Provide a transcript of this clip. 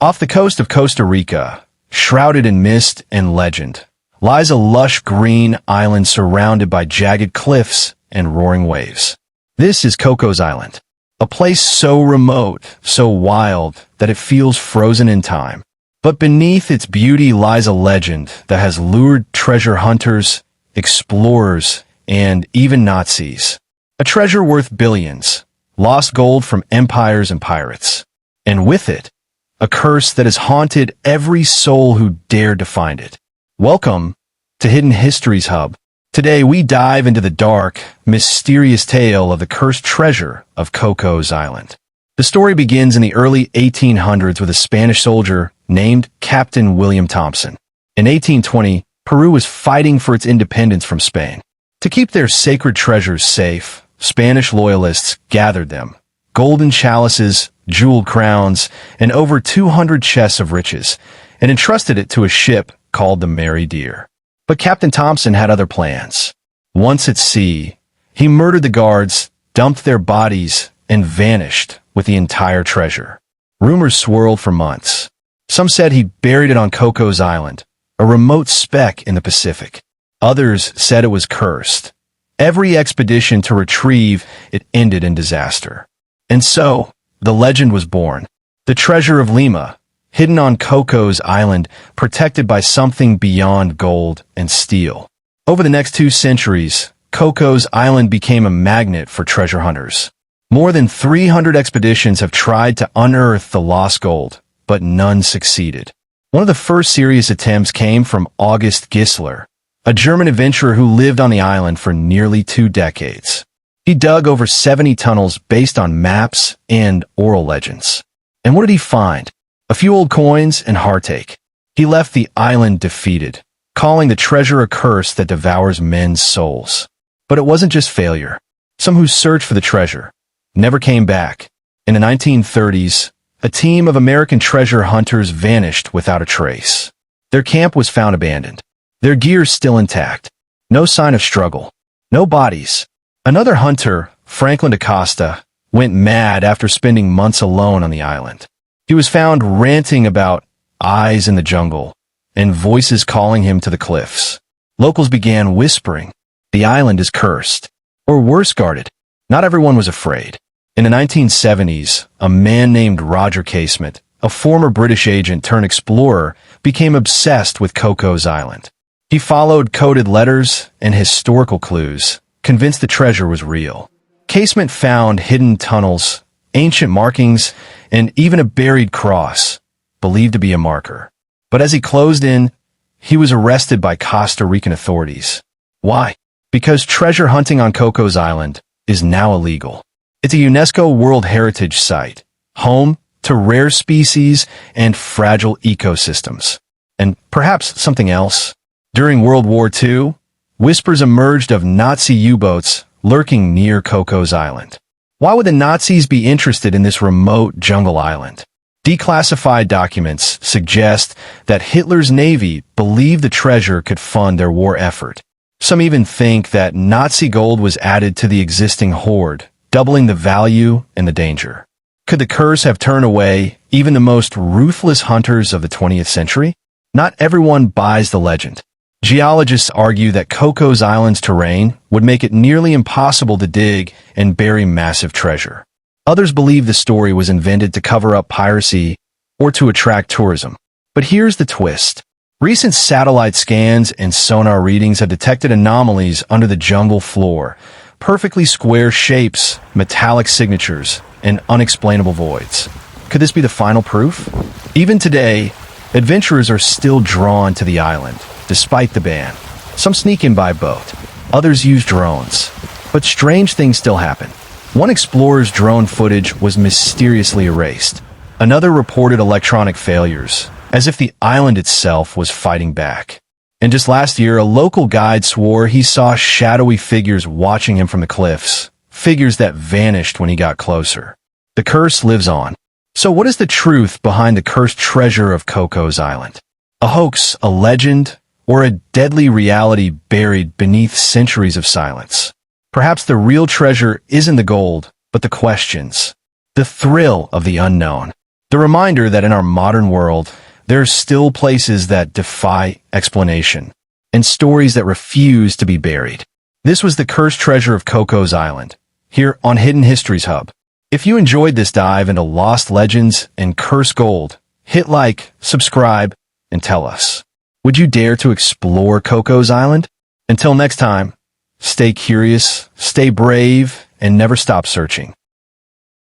Off the coast of Costa Rica, shrouded in mist and legend, lies a lush green island surrounded by jagged cliffs and roaring waves. This is Cocos Island, a place so remote, so wild, that it feels frozen in time. But beneath its beauty lies a legend that has lured treasure hunters, explorers, and even Nazis. A treasure worth billions, lost gold from empires and pirates. And with it, a curse that has haunted every soul who dared to find it. Welcome to Hidden Histories Hub. Today we dive into the dark, mysterious tale of the cursed treasure of Cocos Island. The story begins in the early 1800s with a Spanish soldier named Captain William Thompson. In 1820, Peru was fighting for its independence from Spain. To keep their sacred treasures safe, Spanish loyalists gathered them. Golden chalices, jeweled crowns, and over 200 chests of riches, and entrusted it to a ship called the Mary Dear. But Captain Thompson had other plans. Once at sea, he murdered the guards, dumped their bodies, and vanished with the entire treasure. Rumors swirled for months. Some said he buried it on Cocos Island, a remote speck in the Pacific. Others said it was cursed. Every expedition to retrieve it ended in disaster. And so, the legend was born. The Treasure of Lima, hidden on Cocos Island, protected by something beyond gold and steel. Over the next 2 centuries, Cocos Island became a magnet for treasure hunters. More than 300 expeditions have tried to unearth the lost gold, but none succeeded. One of the first serious attempts came from August Gisler, a German adventurer who lived on the island for nearly 2 decades. He dug over 70 tunnels based on maps and oral legends. And what did he find? A few old coins and heartache. He left the island defeated, calling the treasure a curse that devours men's souls. But it wasn't just failure. Some who searched for the treasure never came back. In the 1930s, a team of American treasure hunters vanished without a trace. Their camp was found abandoned. Their gear still intact. No sign of struggle. No bodies. Another hunter, Franklin DaCosta, went mad after spending months alone on the island. He was found ranting about eyes in the jungle and voices calling him to the cliffs. Locals began whispering, "The island is cursed," or worse, guarded. Not everyone was afraid. In the 1970s, a man named Roger Casement, a former British agent turned explorer, became obsessed with Cocos Island. He followed coded letters and historical clues, convinced the treasure was real. Casement found hidden tunnels, ancient markings, and even a buried cross, believed to be a marker. But as he closed in, he was arrested by Costa Rican authorities. Why? Because treasure hunting on Cocos Island is now illegal. It's a UNESCO World Heritage Site, home to rare species and fragile ecosystems. And perhaps something else. During World War II, whispers emerged of Nazi U-boats lurking near Cocos Island. Why would the Nazis be interested in this remote jungle island? Declassified documents suggest that Hitler's Navy believed the treasure could fund their war effort. Some even think that Nazi gold was added to the existing hoard, doubling the value and the danger. Could the curse have turned away even the most ruthless hunters of the 20th century? Not everyone buys the legend. Geologists argue that Cocos Island's terrain would make it nearly impossible to dig and bury massive treasure. Others believe the story was invented to cover up piracy or to attract tourism. But here's the twist. Recent satellite scans and sonar readings have detected anomalies under the jungle floor, perfectly square shapes, metallic signatures, and unexplainable voids. Could this be the final proof? Even today, adventurers are still drawn to the island, despite the ban. Some sneak in by boat, others use drones. But strange things still happen. One explorer's drone footage was mysteriously erased. Another reported electronic failures, as if the island itself was fighting back. And just last year, a local guide swore he saw shadowy figures watching him from the cliffs, figures that vanished when he got closer. The curse lives on. So what is the truth behind the cursed treasure of Cocos Island? A hoax, a legend, or a deadly reality buried beneath centuries of silence? Perhaps the real treasure isn't the gold, but the questions. The thrill of the unknown. The reminder that in our modern world, there are still places that defy explanation and stories that refuse to be buried. This was the cursed treasure of Cocos Island, here on Hidden Histories Hub. If you enjoyed this dive into lost legends and cursed gold, hit like, subscribe, and tell us. Would you dare to explore Cocos Island? Until next time, stay curious, stay brave, and never stop searching.